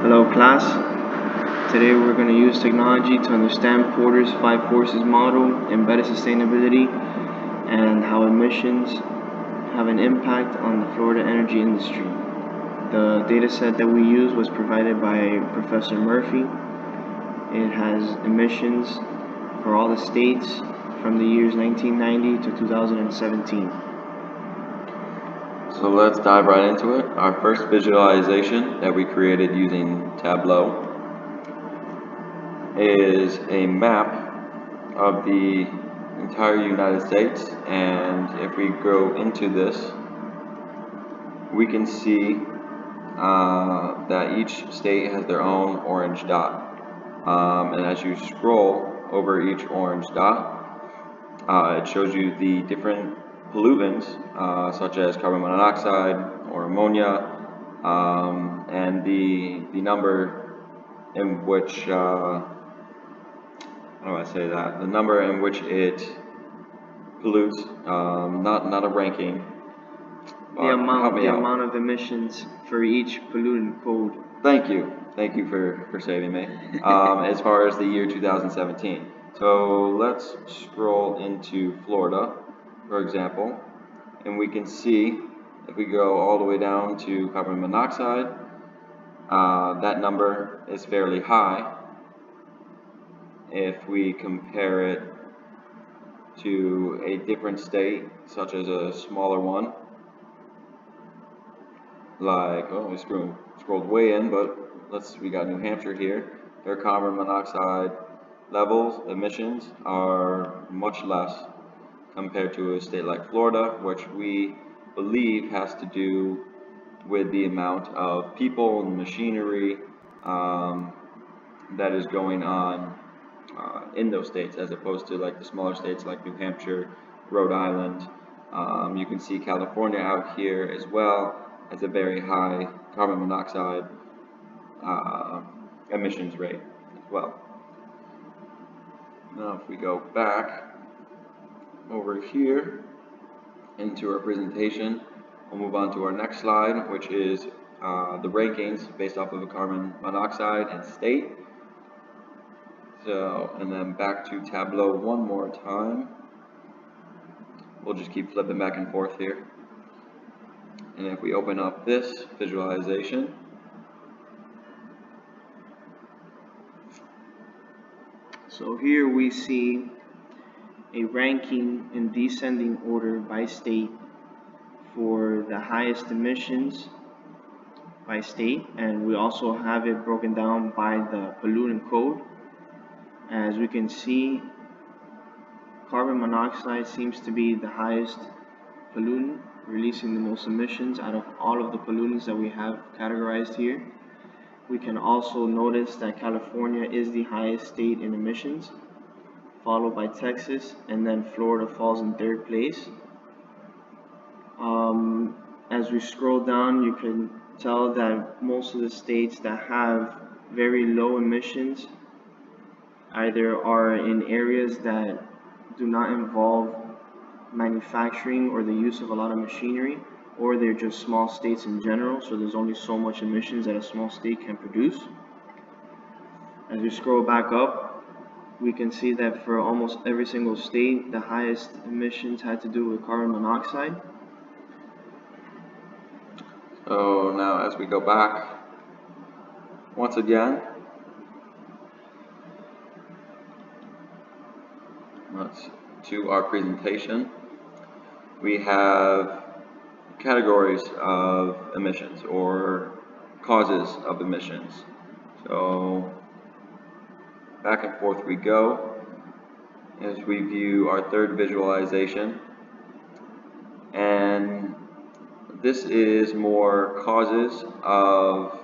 Hello class, today we're going to use technology to understand Porter's 5 forces model, embedded sustainability, and how emissions have an impact on the Florida energy industry. The data set that we used was provided by Professor Murphy. It has emissions for all the states from the years 1990 to 2017. So let's dive right into it. Our first visualization that we created using Tableau is a map of the entire United States, and if we go into this, we can see that each state has their own orange dot. And as you scroll over each orange dot, it shows you the different pollutants, such as carbon monoxide or ammonia, and the number in which the number in which it pollutes, not a ranking. The amount of emissions for each pollutant code. Thank you for saving me. As far as the year 2017. So let's scroll into Florida, for example, and we can see if we go all the way down to carbon monoxide, that number is fairly high. If we compare it to a different state, such as a smaller one, like, we scrolled way in, but we got New Hampshire here. Their carbon monoxide levels, emissions, are much less compared to a state like Florida, which we believe has to do with the amount of people and machinery that is going on in those states, as opposed to like the smaller states like New Hampshire, Rhode Island. You can see California out here as well has a very high carbon monoxide emissions rate as well. Now if we go back over here into our presentation, we'll move on to our next slide, which is the rankings based off of a carbon monoxide and state. So, and then back to Tableau one more time. We'll just keep flipping back and forth here. And if we open up this visualization, so here we see a ranking in descending order by state for the highest emissions by state, and we also have it broken down by the pollutant code. As we can see, carbon monoxide seems to be the highest pollutant, releasing the most emissions out of all of the pollutants that we have categorized here. We can also notice that California is the highest state in emissions, followed by Texas, and then Florida falls in third place. As we scroll down, you can tell that most of the states that have very low emissions either are in areas that do not involve manufacturing or the use of a lot of machinery, or they're just small states in general, so there's only so much emissions that a small state can produce. As we scroll back up, we can see that for almost every single state, the highest emissions had to do with carbon monoxide. So now as we go back, once again, to our presentation, we have categories of emissions or causes of emissions. So back and forth we go as we view our third visualization, and this is more causes of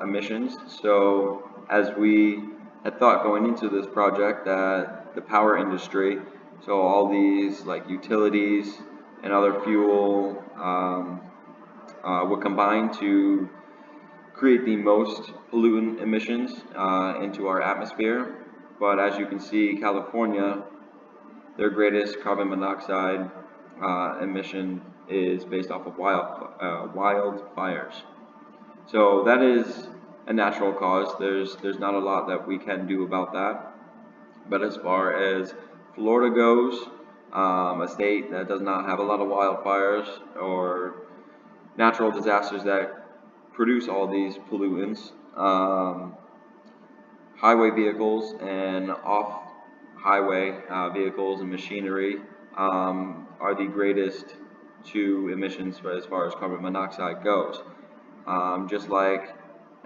emissions. So as we had thought going into this project that the power industry, so all these like utilities and other fuel would combine to create the most pollutant emissions into our atmosphere. But as you can see, California, their greatest carbon monoxide emission is based off of wildfires. So that is a natural cause. There's not a lot that we can do about that. But as far as Florida goes, a state that does not have a lot of wildfires or natural disasters that produce all these pollutants, highway vehicles and off-highway vehicles and machinery are the greatest two emissions as far as carbon monoxide goes. Just like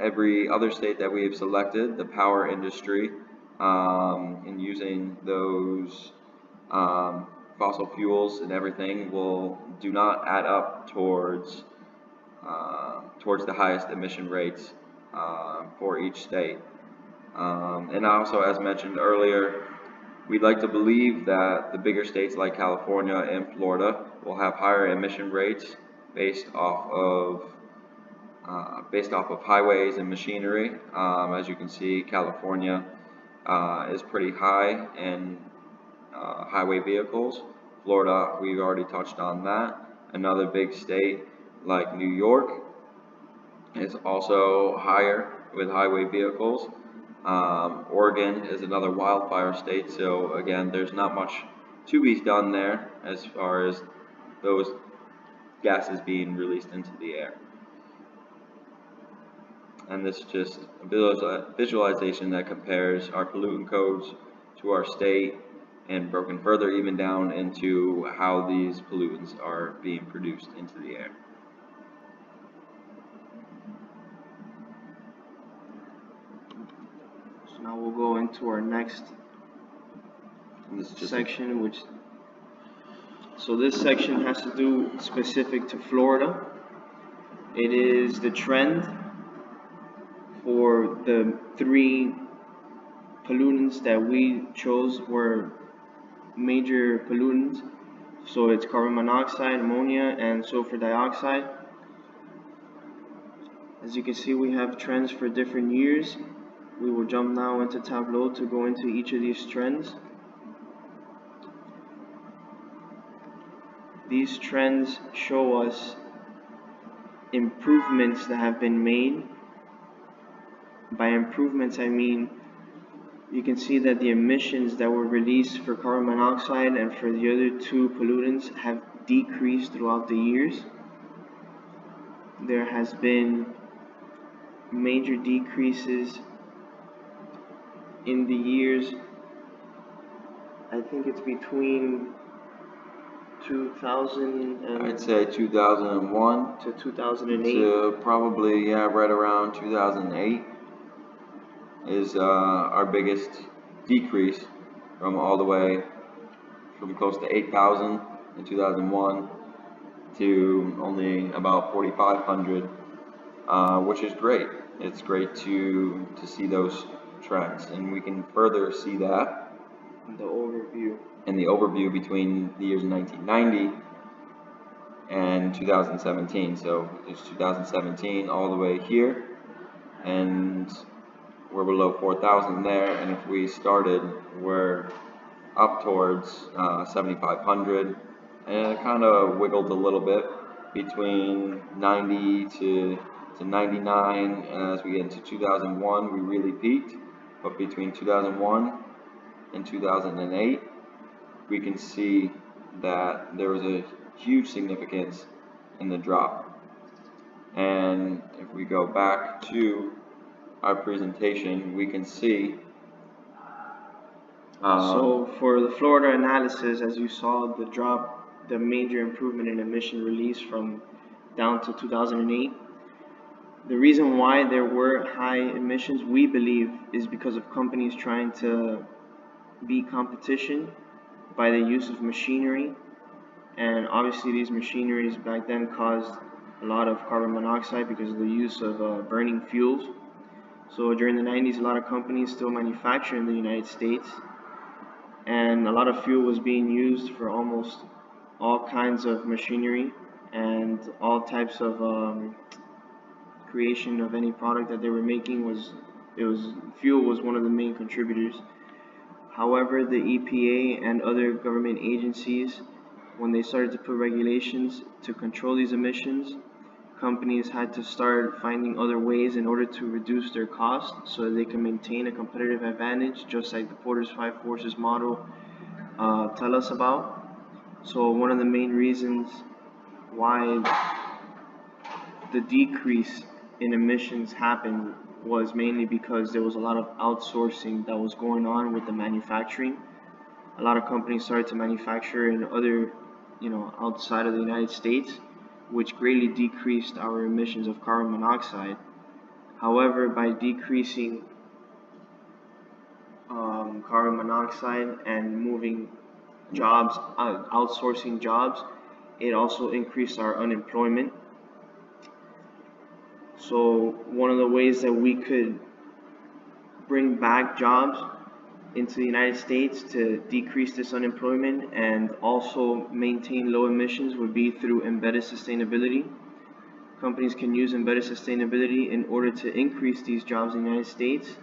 every other state that we have selected, the power industry, in using those fossil fuels and everything do not add up towards the highest emission rates for each state. And also, as mentioned earlier, we'd like to believe that the bigger states like California and Florida will have higher emission rates based off of highways and machinery. As you can see, California is pretty high in highway vehicles. Florida, we've already touched on that. Another big state like New York is also higher with highway vehicles. Oregon is another wildfire state, so again, there's not much to be done there as far as those gases being released into the air. And this is just a visualization that compares our pollutant codes to our state and broken further even down into how these pollutants are being produced into the air. So now we'll go into our next section, so this section has to do specific to Florida. It is the trend for the three pollutants that we chose were major pollutants. So it's carbon monoxide, ammonia, and sulfur dioxide. As you can see, we have trends for different years. We will jump now into Tableau to go into each of these trends. These trends show us improvements that have been made. By improvements, I mean you can see that the emissions that were released for carbon monoxide and for the other two pollutants have decreased throughout the years. There has been major decreases in the years, I think it's between 2000 and I'd say 2001 to 2008 to probably right around 2008 is our biggest decrease from all the way from close to 8,000 in 2001 to only about 4,500, which is great. It's great to see those trends, and we can further see that in the overview between the years 1990 and 2017. So it's 2017 all the way here, and we're below 4,000 there, and if we started, we're up towards 7,500, and it kind of wiggled a little bit between 90 to 99, and as we get into 2001, we really peaked, but between 2001 and 2008, we can see that there was a huge significance in the drop. And if we go back to our presentation, we can see so for the Florida analysis, as you saw, the drop, the major improvement in emission release from down to 2008. The reason why there were high emissions, we believe, is because of companies trying to beat competition by the use of machinery, and obviously these machineries back then caused a lot of carbon monoxide because of the use of burning fuels. So during the 90s, a lot of companies still manufacture in the United States, and a lot of fuel was being used for almost all kinds of machinery and all types of creation of any product that they were making. Fuel was one of the main contributors. However, the EPA and other government agencies, when they started to put regulations to control these emissions, companies had to start finding other ways in order to reduce their costs so that they can maintain a competitive advantage, just like the Porter's Five Forces model tell us about. So one of the main reasons why the decrease in emissions happened was mainly because there was a lot of outsourcing that was going on with the manufacturing. A lot of companies started to manufacture in other, outside of the United States, which greatly decreased our emissions of carbon monoxide. However, by decreasing carbon monoxide and moving jobs, outsourcing jobs, it also increased our unemployment. So one of the ways that we could bring back jobs into the United States to decrease this unemployment and also maintain low emissions would be through embedded sustainability. Companies can use embedded sustainability in order to increase these jobs in the United States.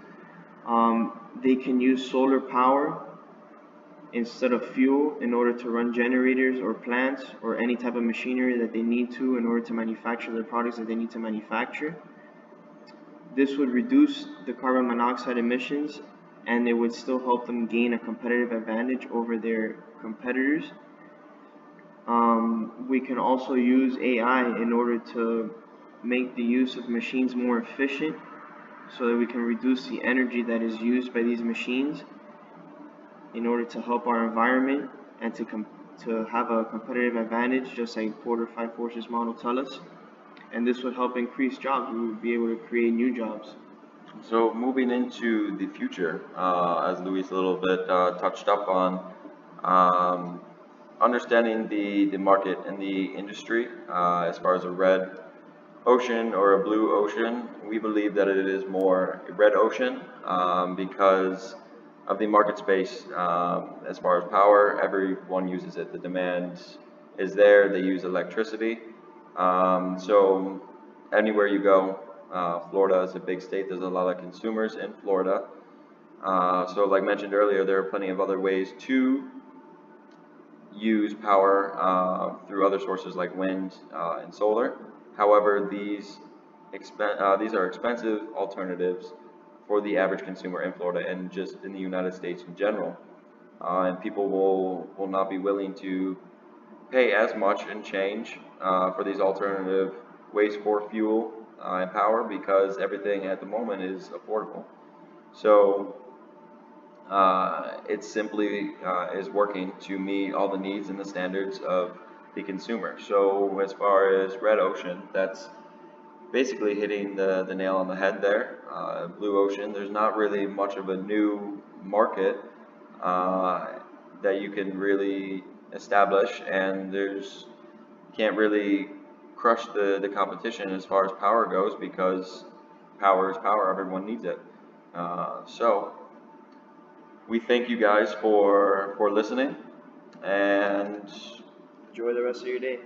They can use solar power instead of fuel in order to run generators or plants or any type of machinery that they need to in order to manufacture the products that they need to manufacture. This would reduce the carbon monoxide emissions, and it would still help them gain a competitive advantage over their competitors. We can also use AI in order to make the use of machines more efficient so that we can reduce the energy that is used by these machines in order to help our environment and to have a competitive advantage, just like Porter Five Forces model tell us. And this would help increase jobs. We would be able to create new jobs. So moving into the future, as Luis a little bit touched up on, understanding the market and the industry as far as a red ocean or a blue ocean, we believe that it is more a red ocean because of the market space. As far as power, everyone uses it. The demand is there. They use electricity. So anywhere you go, Florida is a big state. There's a lot of consumers in Florida. So like mentioned earlier, there are plenty of other ways to use power through other sources like wind and solar. However, these are expensive alternatives for the average consumer in Florida and just in the United States in general. And people will not be willing to pay as much in change for these alternative ways for fuel and power because everything at the moment is affordable. So it simply is working to meet all the needs and the standards of the consumer. So as far as red ocean, that's basically hitting the nail on the head there. Blue ocean, there's not really much of a new market that you can really establish, and there's can't really crush the competition as far as power goes because power is power, everyone needs it. So we thank you guys for listening, and Enjoy the rest of your day.